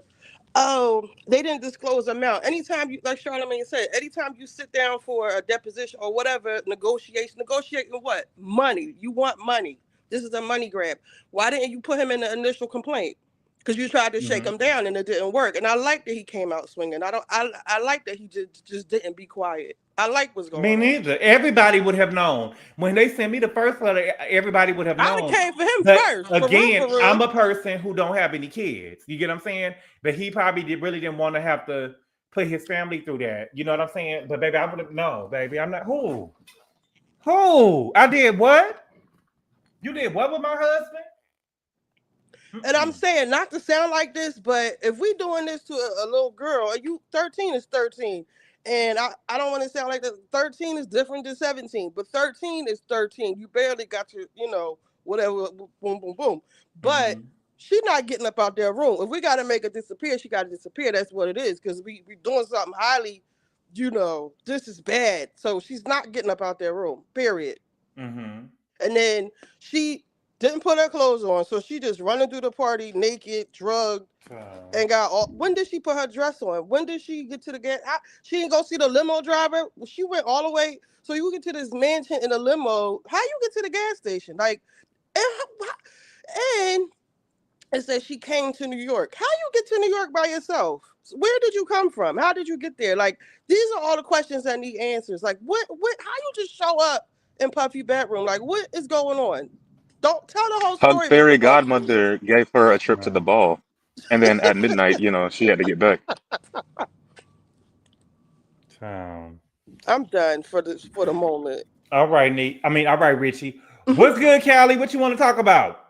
oh, they didn't disclose amount. Anytime you, like Charlamagne said, anytime you sit down for a deposition or whatever, negotiating what? Money. You want money. This is a money grab. Why didn't you put him in the initial complaint? Because you tried to shake Mm-hmm. him down and it didn't work. And I like that he came out swinging. I like that he just didn't be quiet. I like what's Me going on. neither. Everybody would have known. When they sent me the first letter, everybody would have I'd have known. came for him But first, for real, again, for real. I'm a person who don't have any kids. You get what I'm saying? But he probably really didn't want to have to put his family through that. You know what I'm saying? But baby, I would have no, baby. I'm not who? Who? I did what? You did what with my husband? And I'm Mm-mm. saying not to sound like this, but if we doing this to a little girl, you 13 is 13. And I don't want to sound like that. 13 is different than 17, but 13 is 13. You barely got your, whatever, boom, boom, boom. But Mm-hmm. she's not getting up out their room. If we got to make her disappear, she got to disappear. That's what it is. Because we doing something highly, this is bad. So she's not getting up out their room, period. Mm-hmm. And then she didn't put her clothes on, so she just running through the party naked, drugged, So, and got all. When did she put her dress on? When did she get to the gas? She didn't go see the limo driver. She went all the way. So you get to this mansion in a limo. How you get to the gas station? Like, and it says she came to New York. How you get to New York by yourself? Where did you come from? How did you get there? Like, these are all the questions that need answers. Like, what? How you just show up in Puffy bedroom? Like, what is going on? Don't tell the whole Her story fairy before you do godmother gave her a trip to the so, ball, and then at midnight, she had to get back. so. I'm done for the moment. All right, Nate. I mean, all right, Richie. What's good, Callie? What you want to talk about?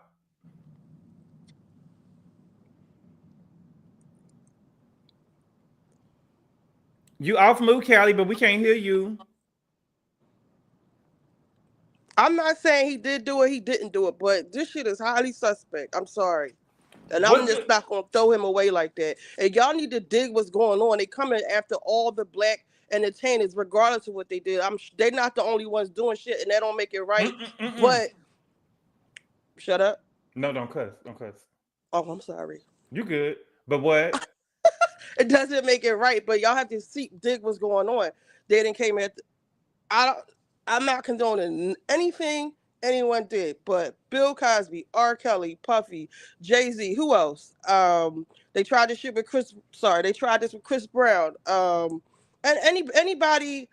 You off mute, Callie, but we can't hear you. I'm not saying he did do it, he didn't do it, but this shit is highly suspect. I'm sorry. And I'm What's just good? not gonna throw him away like that. And y'all need to dig what's going on. They coming after all the black entertainers, regardless of what they did. They're not the only ones doing shit, and that don't make it right. Mm-mm-mm-mm. But shut up. No, don't cuss. Don't cuss. Oh, I'm sorry. You good. But what? It doesn't make it right, but y'all have to dig what's going on. They didn't came at. I don't. I'm not condoning anything anyone did, but Bill Cosby, R. Kelly, Puffy, Jay Z, who else? They tried this shit with Chris. Sorry, they tried this with Chris Brown. And anybody.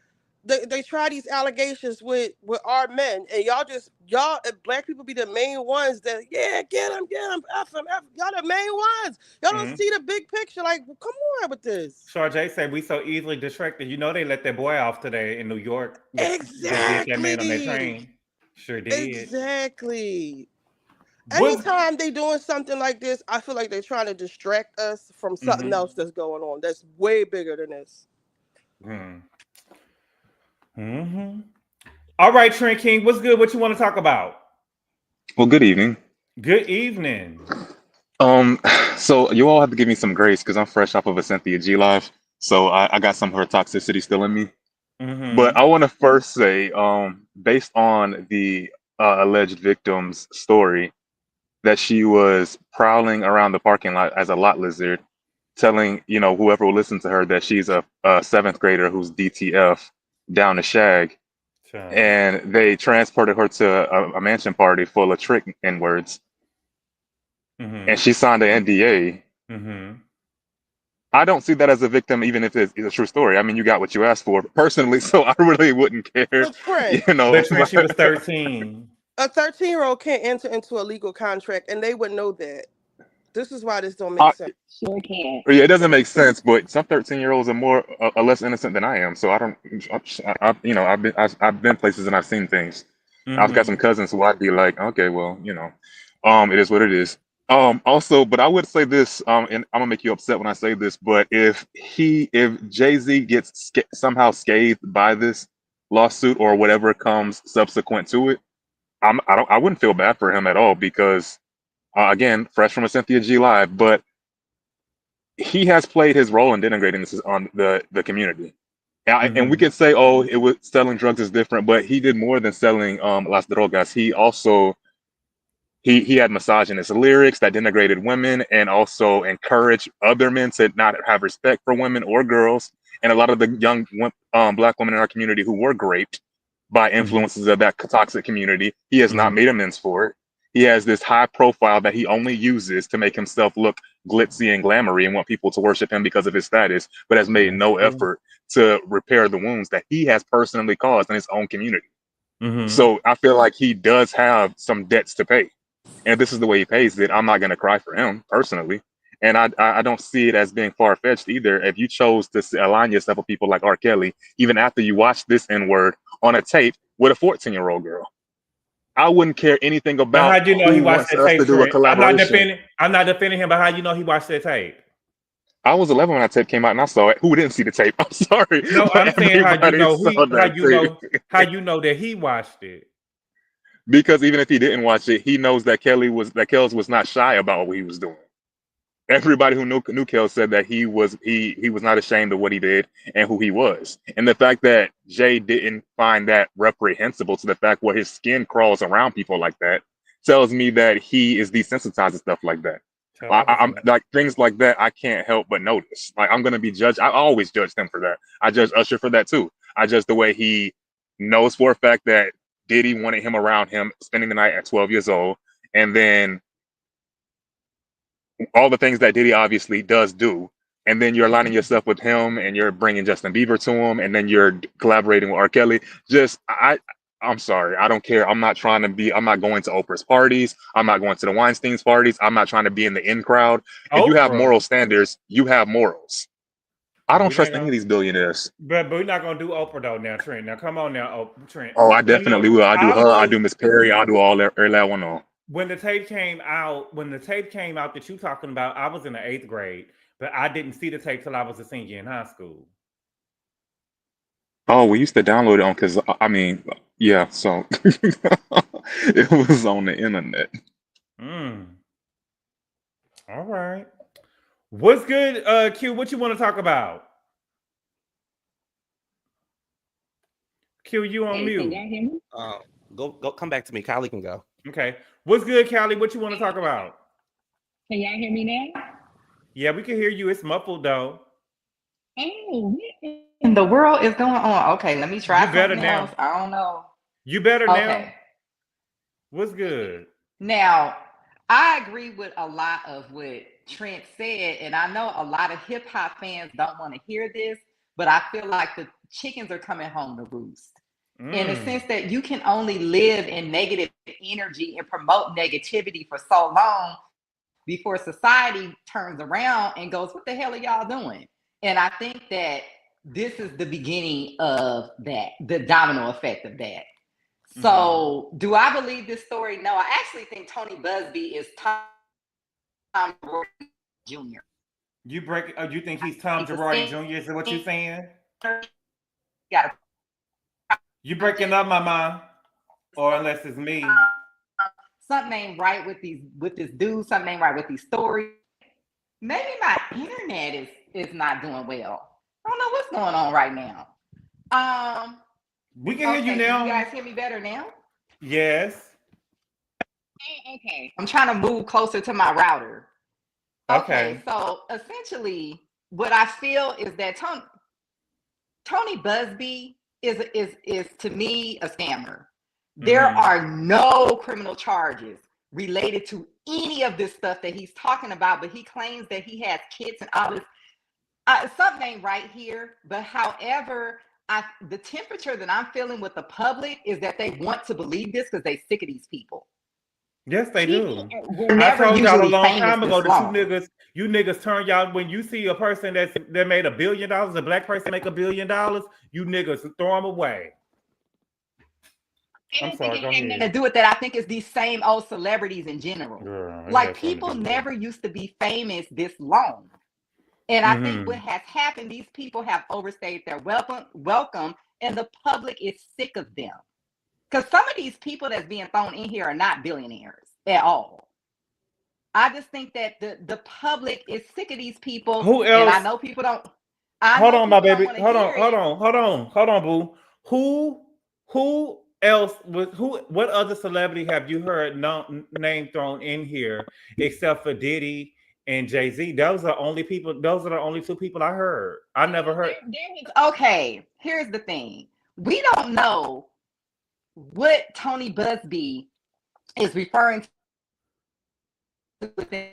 they try these allegations with our men, and y'all black people be the main ones that get them F them F, y'all the main ones. Y'all don't see the big picture. Like, well, come on with this. Sharjay said we so easily distracted. You know they let that boy off today in New York that did that man on that Exactly. train. Sure did. Exactly. Was Anytime they doing something like this, I feel like they're trying to distract us from something else that's going on that's way bigger than this. All right, Trent King, what's good? What you want to talk about? Well, good evening. Good evening. Um, so you all have to give me some grace because I'm fresh off of a Cynthia G live, so I got some of her toxicity still in me. But Mm-hmm. I want to first say, based on the alleged victim's story, that she was prowling around the parking lot as a lot lizard, telling whoever will listen to her that she's a seventh grader who's DTF down to shag, Child. and they transported her to a mansion party full of trick N words, and Mm-hmm. she signed an NDA. Mm-hmm. I don't see that as a victim, even if it's a true story. I mean, you got what you asked for personally, so I really wouldn't care, But Trent, you know. But Trent, she was 13. a 13-year-old can't enter into a legal contract, and they would know that. This is why this don't make I, sense. Sure can. yeah, it doesn't make sense, but some 13-year-olds are more are less innocent than I am. So I don't, I've been places and I've seen things. I've got some Mm-hmm. cousins who I'd be like, okay, well, it is what it is. Also, but I would say this, and I'm gonna make you upset when I say this, but if Jay-Z gets somehow scathed by this lawsuit or whatever comes subsequent to it, I wouldn't feel bad for him at all because, again, fresh from a Cynthia G live, but he has played his role in denigrating this on the community. And we Mm-hmm. can say, oh, it was selling drugs is different, but he did more than selling las drogas. He also he had misogynist lyrics that denigrated women and also encouraged other men to not have respect for women or girls. And a lot of the young black women in our community who were raped by influences of that toxic community, he has not Mm-hmm. made amends for it. He has this high profile that he only uses to make himself look glitzy and glamoury and want people to worship him because of his status, but has made That's no true. effort to repair the wounds that he has personally caused in his own community. Mm-hmm. So I feel like he does have some debts to pay. And if this is the way he pays it, I'm not going to cry for him personally. And I don't see it as being far fetched either. If you chose to align yourself with people like R. Kelly, even after you watch this N word on a tape with a 14-year-old girl, I wouldn't care anything But about how you know he who watched wants that us to tape, do a Trent? collaboration. I'm not defending him, but how you know he watched that tape? I was 11 when that tape came out, and I saw it. Who didn't see the tape? I'm sorry, No, I'm but saying everybody saw that tape. how you know that he watched it. Because even if he didn't watch it, he knows that Kells was not shy about what he was doing. Everybody who knew Kel said that he was not ashamed of what he did and who he was. And the fact that Jay didn't find that reprehensible to the fact where his skin crawls around people like that tells me that he is desensitized to stuff like that. So I was I'm like things like that I can't help but notice. Like I'm gonna be judged. I always judge them for that. I judge Usher for that too. I judge the way he knows for a fact that Diddy wanted him around him spending the night at 12 years old, and then all the things that Diddy obviously does do, and then you're aligning yourself with him, and you're bringing Justin Bieber to him, and then you're collaborating with R. Kelly. I'm sorry, I don't care. I'm not trying to be. I'm not going to Oprah's parties. I'm not going to the Weinstein's parties. I'm not trying to be in the in crowd. If you have Oprah. moral standards, you have morals. I don't We're not trust any of gonna, these billionaires. but we're not gonna do Oprah though now, Trent. Now come on now, Trent. Oh, I But no, definitely will. I do I her. I was do Miss Perry. I do all that. That one on. when the tape came out. When the tape came out that you talking about, I was in the 8th grade, but I didn't see the tape till I was a senior in high school. Oh, we used to download it on because I mean, yeah. So it was on the internet. Mm. All right. What's good, Q? What you want to talk about? Q, you on Hey, can mute. y'all hear me? Go come back to me. Kylie can go. Okay. What's good, Callie? What you want to talk about? Can y'all hear me now? Yeah, we can hear you. It's muffled though. Oh, what in the world is going on? Okay, let me You try better something else. now. I don't know. You better now. Okay. What's good? Now, I agree with a lot of what Trent said, and I know a lot of hip hop fans don't want to hear this, but I feel like the chickens are coming home to roost. In the Mm. sense that you can only live in negative energy and promote negativity for so long before society turns around and goes, what the hell are y'all doing? And I think that this is the beginning of that, the domino effect of that. So do I believe this story? No, I actually think Tony Buzbee is Tom Jr. You think he's Tom Girardi Jr.? Is that what you're saying? Got You breaking up, mama? Or unless it's me. something ain't right with this dude. Something ain't right with these stories. Maybe my internet is not doing well. I don't know what's going on right now. We can hear you now. You guys hear me better now? Yes. Okay. I'm trying to move closer to my router. Okay. So essentially, what I feel is that Tony Buzbee is to me a scammer. There are no criminal charges related to any of this stuff that he's talking about, but he claims that he has kids and all this. Something ain't right here. But however, the temperature that I'm feeling with the public is that they want to believe this because they're sick of these people. Yes, they do. I told y'all a long time ago that you niggas turn y'all when you see a person that made $1 billion, a black person make $1 billion, you niggas throw them away. I'm sorry, go ahead. To do with that, I think it's these same old celebrities in general. Girl, like people never used to be famous this long. And I think what has happened, these people have overstayed their welcome, and the public is sick of them. Because some of these people that's being thrown in here are not billionaires at all. I just think that the public is sick of these people. Who else? And I know people don't. Hold on, my baby. Hold on, boo. Who else what other celebrity have you heard name thrown in here except for Diddy and Jay-Z? Those are the only two people I heard. I never heard. Okay, here's the thing. We don't know what Tony Buzbee is referring to within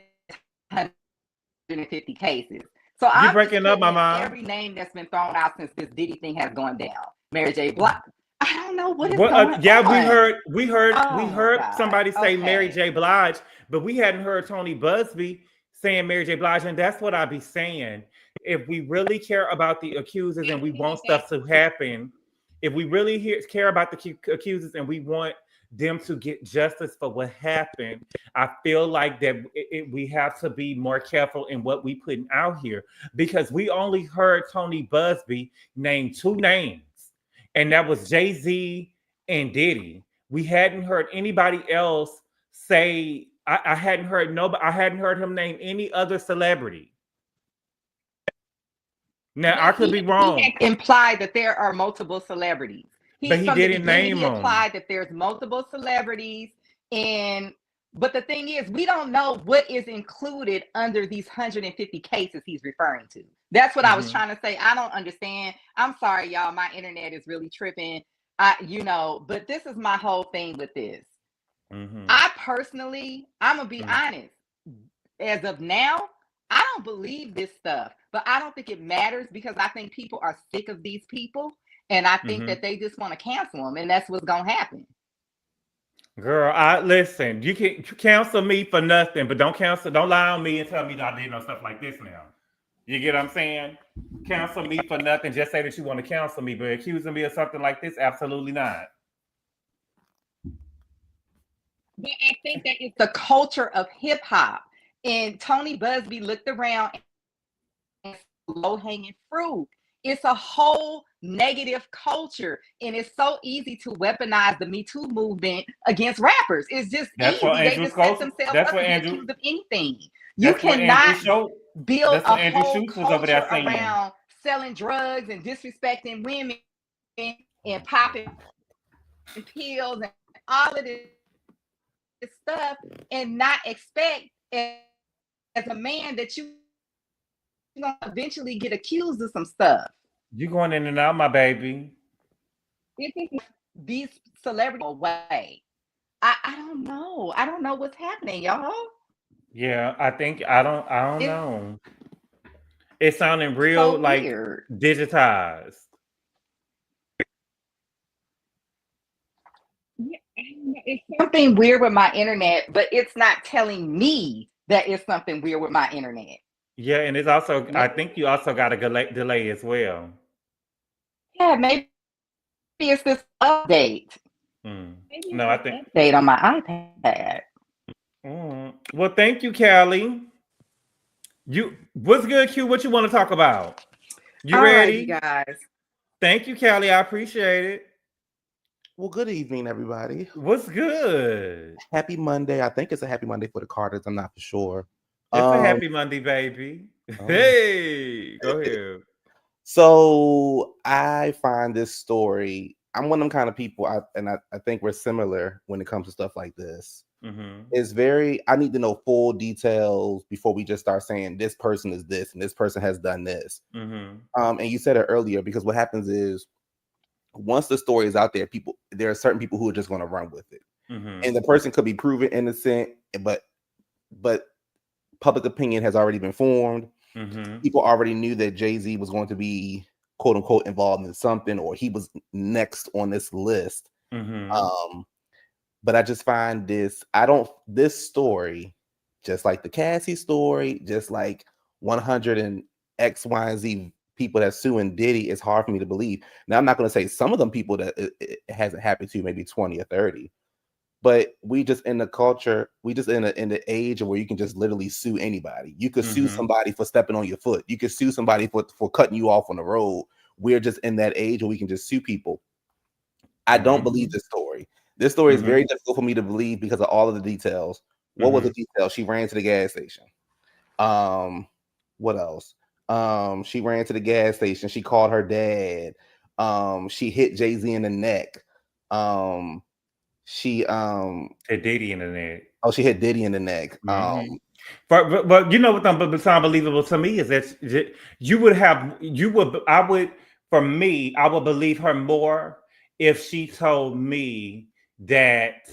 150 cases. So I'm breaking up, my mind. Every name that's been thrown out since this Diddy thing has gone down. Mary J. Blige. I don't know what is going on. We heard somebody say Mary J. Blige, but we hadn't heard Tony Buzbee saying Mary J. Blige, and that's what I be saying. If we really care about the accusers and we want stuff to happen, if we really care about the accusers and we want them to get justice for what happened, I feel like that we have to be more careful in what we putting out here, because we only heard Tony Buzbee name 2 names, and that was Jay-Z and Diddy. We hadn't heard anybody else say. I hadn't heard him name any other celebrity. Now I could be wrong. He implied that there are multiple celebrities. But he didn't name them. He implied that there's multiple celebrities, but the thing is, we don't know what is included under these 150 cases he's referring to. That's what I was trying to say. I don't understand. I'm sorry, y'all. My internet is really tripping. But this is my whole thing with this. I personally, I'm gonna be honest. As of now, I don't believe this stuff, but I don't think it matters because I think people are sick of these people. And I think that they just want to cancel them, and that's what's gonna happen. Girl, listen. You can cancel me for nothing, but don't lie on me and tell me that I did no stuff like this. Now, you get what I'm saying? Cancel me for nothing. Just say that you want to cancel me, but accusing me of something like this, absolutely not. But I think that it's the culture of hip hop, and Tony Buzbee looked around and low hanging fruit. It's a whole negative culture, and it's so easy to weaponize the Me Too movement against rappers. It's just easy. They just set themselves up to be accused of anything. You cannot build a whole culture around selling drugs and disrespecting women and popping pills and all of this stuff and not expect as a man that you're gonna eventually get accused of some stuff. You going in and out, my baby. These celebrities away. I don't know. I don't know what's happening, y'all. Yeah, I don't know. It's sounding real So like weird. digitized. Yeah, I don't know. It's something weird with my internet, but it's not telling me that it's something weird with my internet. Yeah, and it's also, I Maybe, think you also got a delay as well. yeah, maybe it's this update. Mm. Maybe it's No, I this think. update on my iPad. Well, thank you, Callie. What's good, Q? What you want to talk about? You All right, you ready? guys. Thank you, Callie. I appreciate it. Well, good evening, everybody. What's good? Happy Monday. I think it's a happy Monday for the Carters. I'm not for sure. It's a Um, happy Monday, baby. oh. Hey, go ahead. So I find this story. I'm one of them kind of people, I think we're similar when it comes to stuff like this. Mm-hmm. It's I need to know full details before we just start saying this person is this and this person has done this. Mm-hmm. And you said it earlier, because what happens is once the story is out there, there are certain people who are just going to run with it. Mm-hmm. And the person could be proven innocent, but public opinion has already been formed. Mm-hmm. People already knew that Jay-Z was going to be quote unquote involved in something, or he was next on this list. Mm-hmm. But I just find this story, just like the Cassie story, just like 100 and X, Y, and Z people that suing Diddy, it's hard for me to believe. Now, I'm not going to say some of them people that it hasn't happened to, maybe 20 or 30. But we just in the culture, we just in the age where you can just literally sue anybody. You could sue somebody for stepping on your foot. You could sue somebody for cutting you off on the road. We're just in that age where we can just sue people. I don't believe this story. This story is very difficult for me to believe because of all of the details. What was the detail? She ran to the gas station. What else? She ran to the gas station. She called her dad. She hit Jay-Z in the neck. She Hit Diddy in the neck. Oh, she hit Diddy in the neck. But you know what? What's unbelievable to me is that for me, I would believe her more if she told me that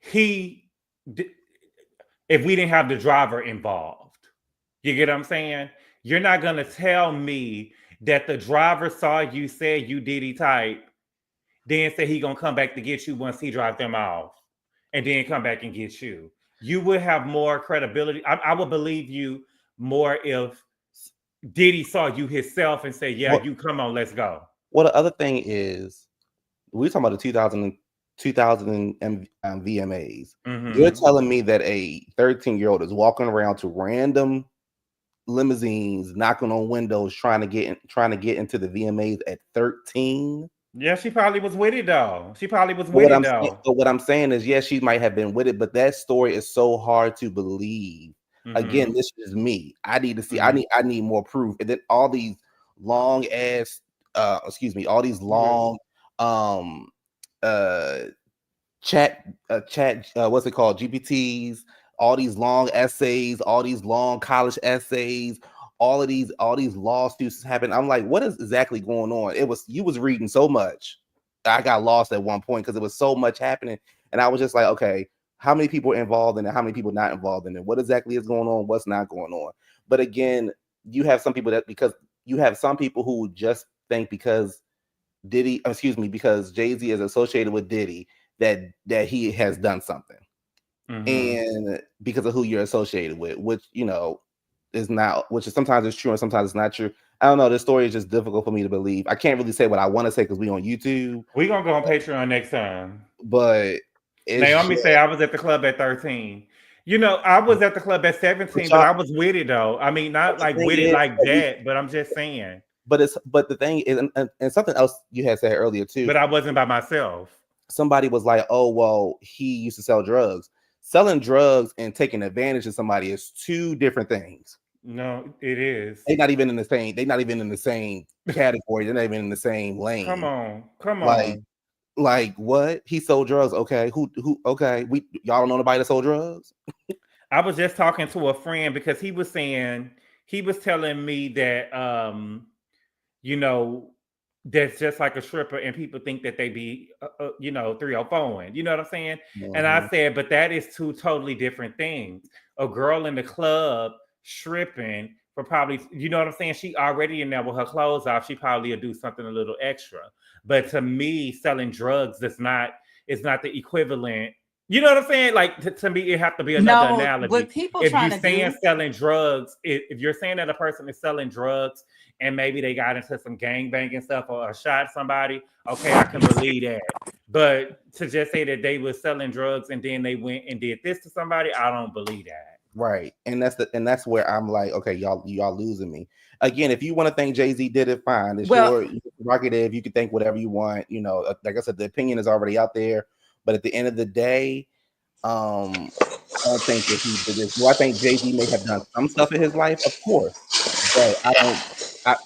if we didn't have the driver involved. You get what I'm saying? You're not gonna tell me that the driver saw you, said you Diddy type, then say he gonna come back to get you once he dropped them off, and then come back and get you. You would have more credibility. I would believe you more if Diddy saw you himself and say, "Yeah, you come on, let's go." Well, the other thing is, we're talking about the 2000 VMAs. You're telling me that a 13-year-old is walking around to random limousines, knocking on windows, trying to get into the VMAs at 13? Yeah, she probably was with it though. But what I'm saying is, yes, she might have been with it, but that story is so hard to believe. Again, this is me. I need to see. I need more proof. And then all these long ass, all these long, chat, what's it called? GPTs. All these long essays, all these long college essays, all these lawsuits happen. I'm like, what is exactly going on? You was reading so much. I got lost at one point because it was so much happening, and I was just like, okay, how many people are involved in it? How many people not involved in it? What exactly is going on? What's not going on? But again, you have some people who just think because because Jay-Z is associated with Diddy that he has done something, and because of who you're associated with, which is not, which is sometimes it's true and sometimes it's not true. I don't know. This story is just difficult for me to believe. I can't really say what I want to say because we on YouTube. We're gonna go on Patreon next time. But Naomi say I was at the club at 13. I was at the club at 17, but I was with it though. I mean, not like with it like that, but I'm just saying. But the thing is, and something else you had said earlier too. But I wasn't by myself. Somebody was like, "Oh, well, he used to sell drugs." Selling drugs and taking advantage of somebody is two different things. No, it is. They're not even in the same category. They're not even in the same lane. Come on. Like what? He sold drugs. Okay. Who okay. Y'all don't know nobody that sold drugs? I was just talking to a friend because he was telling me that that's just like a stripper and people think that they be 304ing. You know what I'm saying? And I said, but that is two totally different things. A girl in the club stripping for probably, you know what I'm saying? She already in there with her clothes off. She probably will do something a little extra. But to me, selling drugs is not the equivalent. You know what I'm saying? Like to me, it have to be another No, analogy. what people If trying you're to saying do, selling drugs, if you're saying that a person is selling drugs and maybe they got into some gangbanging stuff or shot somebody, okay, I can believe that. But to just say that they were selling drugs and then they went and did this to somebody, I don't believe that. Right. And that's where I'm like, okay, y'all losing me. Again, if you want to think Jay-Z did it, fine. It's Well- your prerogative. You can think whatever you want. You know, like I said, the opinion is already out there. But at the end of the day, I don't think that he did this. Do I think Jay-Z may have done some stuff in his life? Of course. But I don't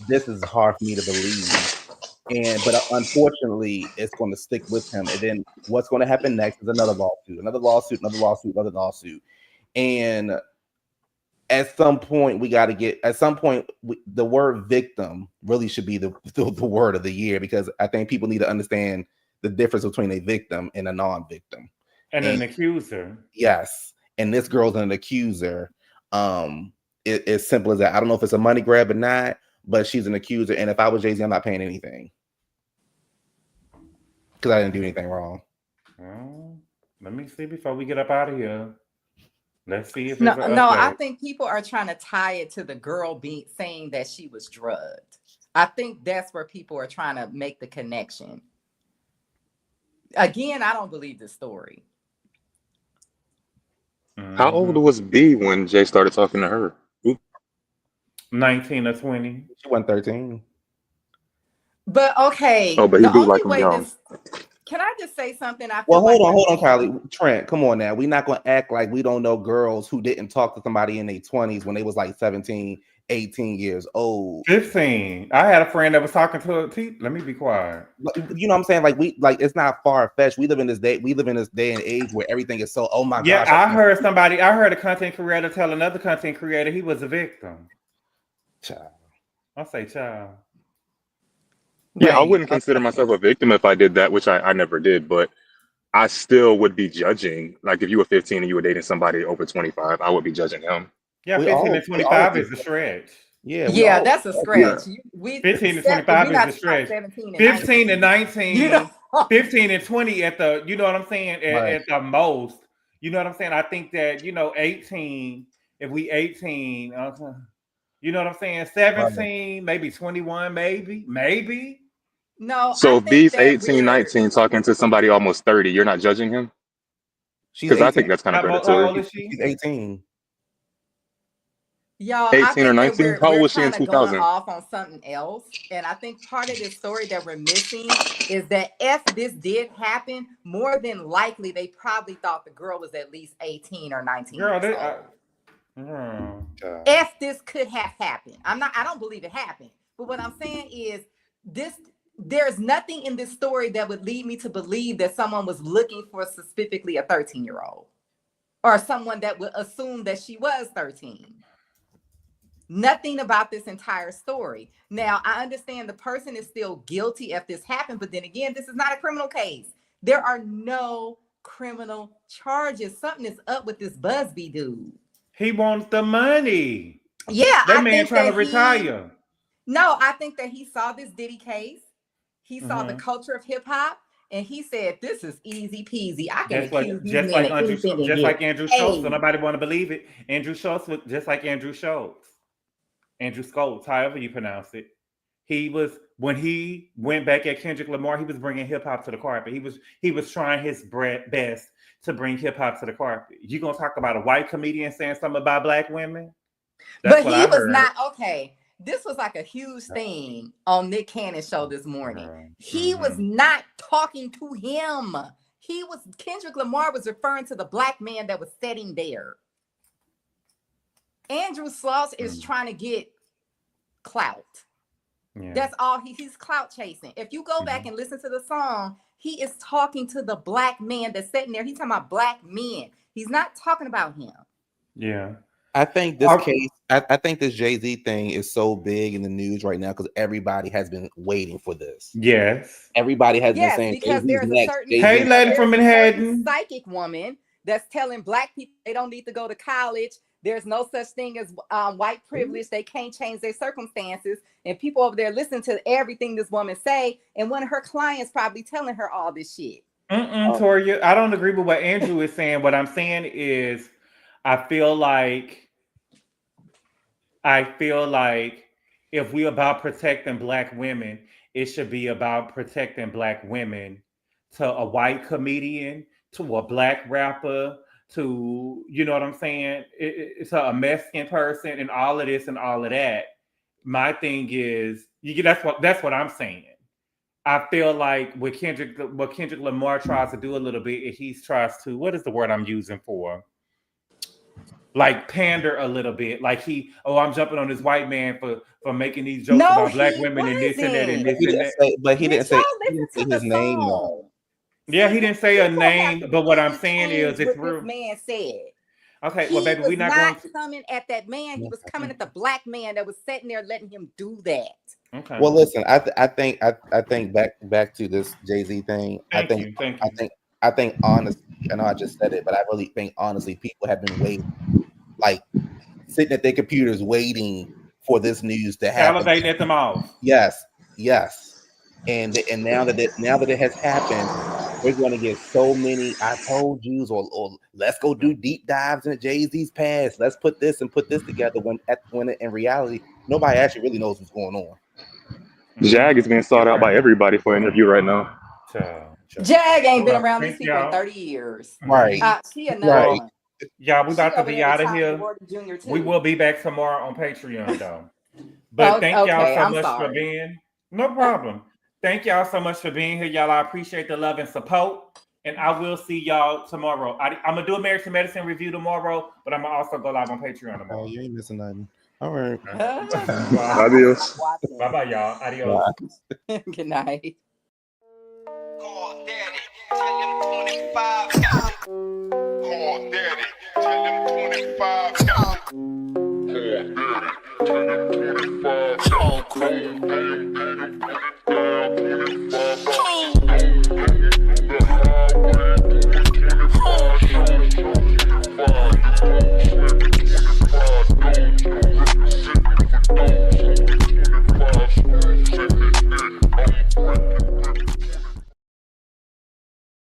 this is hard for me to believe. But unfortunately, it's going to stick with him. And then what's going to happen next is another lawsuit, another lawsuit, another lawsuit, another lawsuit. And at some point, the word victim really should be the word of the year, because I think people need to understand the difference between a victim and a non-victim. And an accuser. Yes. And this girl's an accuser. It's simple as that. I don't know if it's a money grab or not, but she's an accuser. And if I was Jay-Z, I'm not paying anything, because I didn't do anything wrong. Well, let me see before we get up out of here. Let's see if no, there's an no, update. I think people are trying to tie it to the girl saying that she was drugged. I think that's where people are trying to make the connection. Again, I don't believe this story. How old was B when Jay started talking to her? 19 or 20. She went 13. But okay, Oh, but he the do only like him way young. this. Can I just say something? I feel Well, hold like on, Kylie. Trent, come on now. We're not going to act like we don't know girls who didn't talk to somebody in their 20s when they was like 17, 18 years old. 15. I had a friend that was talking to her. Let me be quiet. You know what I'm saying? Like it's not far fetched. We live in this day and age where everything is so, oh my Yeah, gosh. I heard a content creator tell another content creator he was a victim. Child. I'll say child. Yeah, I Right. wouldn't consider myself a victim if I did that, which I never did, but I still would be judging. Like if you were 15 and you were dating somebody over 25, I would be judging him. Yeah, We 15 all- and we all 25 do. is a stretch. Yeah, yeah, that's a stretch. Yeah. We 15 to but 25 we're is not a talking stretch. 17 and 15 and 19. 19, You know? 15 and 20 at the, you know what I'm saying, Right. at the most. You know what I'm saying? I think that, 18, if we 18, you know what I'm saying? 17, maybe 21, maybe. No, So I if think B's that 18, 19 talking to somebody almost 30, you're not judging him? She's Because I 18. think that's kind of How old predatory. is she? She's 18. y'all, I 18 or think that 19? How old we're was she in kind of going 2000? off on something else. And I think part of this story that we're missing is that if this did happen, more than likely they probably thought the girl was at least 18 or 19 Girl, years old. If this could have happened. I don't believe it happened. But what I'm saying is there's nothing in this story that would lead me to believe that someone was looking for specifically a 13-year-old or someone that would assume that she was 13. Nothing about this entire story. Now, I understand the person is still guilty if this happened, but then again, this is not a criminal case. There are no criminal charges. Something is up with this Buzbee dude. He wants the money. Yeah, That I man think trying that to retire. No, I think that he saw this Diddy case. He saw the Mhm. culture of hip hop, and he said, "This is easy peasy. I can Just like accuse these just men like of Andrew anything and just get like Andrew Schultz. So paid." nobody want to believe it. Andrew Schultz was just like Andrew Schultz. Andrew Schultz, however you pronounce it. He was, when he went back at Kendrick Lamar, he was bringing hip hop to the carpet. He was trying his best to bring hip hop to the carpet. You gonna talk about a white comedian saying something about black women? That's But what he I was heard. not okay. This was like a huge thing on Nick Cannon's show this morning. He was not talking to him. Kendrick Lamar was referring to the black man that was sitting there. Andrew Schultz is trying to get clout. Yeah. That's all he's clout chasing. If you go back and listen to the song, he is talking to the black man that's sitting there. He's talking about black men. He's not talking about him. Yeah. I think this case, I think this Jay-Z thing is so big in the news right now because everybody has been waiting for this. Yes. Everybody has been saying because there's a certain Hey, Latin from Manhattan, psychic woman that's telling black people they don't need to go to college. There's no such thing as white privilege. They can't change their circumstances. And people over there listen to everything this woman say. And one of her clients probably telling her all this shit. Toria, I don't agree with what Andrew is saying. What I'm saying is, I feel like if we're about protecting Black women, it should be about protecting Black women to a white comedian, to a Black rapper, to, you know what I'm saying? To a Mexican person, and all of this and all of that. My thing is, that's what I'm saying. I feel like what Kendrick Lamar tries to do a little bit, is he tries to, what is the word I'm using for? Like pander a little bit, like I'm jumping on this white man for making these jokes about Black women and this and that and this and that. But he didn't say his name song? though. Yeah, he didn't say a name, but what I'm saying is, it's real. This man said. Okay, well, baby, we're not going to coming at that man. He was coming at the Black man that was sitting there letting him do that. Okay. Well, listen, I think back to this Jay-Z thing. Thank you. I think honestly, I know I just said it, but I really think honestly, people have been waiting, like sitting at their computers waiting for this news to happen. Salivating at them all. Yes. And now that it has happened, we're going to get so many I told yous, or let's go do deep dives into Jay-Z's past. Let's put this together, when in reality, nobody actually really knows what's going on. Jag is being sought out by everybody for an interview right now. Jag ain't been around these people in 30 years. Right. She another one. Y'all, we about to be out of here. We will be back tomorrow on Patreon, though. But thank y'all so much for being. No problem. Thank y'all so much for being here, y'all. I appreciate the love and support. And I will see y'all tomorrow. I'm going to do a Marriage to Medicine review tomorrow, but I'm going to also go live on Patreon tomorrow. Oh, you ain't missing nothing. All right. Adios. Bye-bye, y'all. Adios. Good night. Call Daddy, tell him 25. Call Daddy, tell him 25. Call Daddy, tell him 25.